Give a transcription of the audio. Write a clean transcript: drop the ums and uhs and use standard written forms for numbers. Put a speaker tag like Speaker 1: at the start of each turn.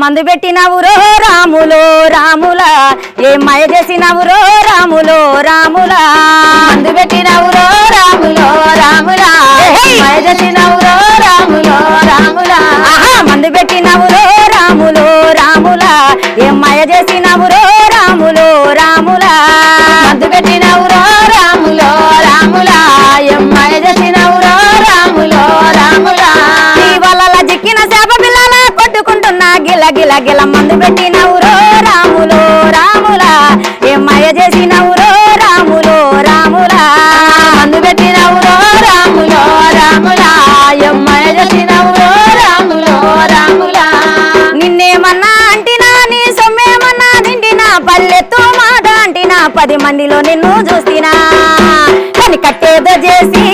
Speaker 1: మందు పెట్టినవురో రాములో రాములా ఏ మాయ చేసినవురో రాములో రాములా
Speaker 2: మందు పెట్టినవురో రాములో రాములా మాయ చేసినవురో రాములో రాములా
Speaker 1: మందు పెట్టినవురో రాములో రాములా ఏ మాయ చేసినవురో రాములో రాములా
Speaker 2: మందు పెట్టినవురో రాములో రాములా మాయ చేసినవురో రాములో రాములా
Speaker 1: నీ వల్ల చిక్కిన చేప పిల్లల కొట్టుకుంటున్నా గిల గిల గిల మందు పెట్టినవురో రాములో రాములా ఏ మాయ చేసినవురో రాములో రాములా
Speaker 2: మందు పెట్టినవురో రాములో రాములా మాయ చేసినవురో రాములో రాములా
Speaker 1: నిన్నేమన్నా అంటినా నీ సొమ్మేమన్నా తింటినా పల్లెత్తు మాట అంటినా 10 మందిలో నిన్ను చూసినా కానీ కట్టేదో చేసి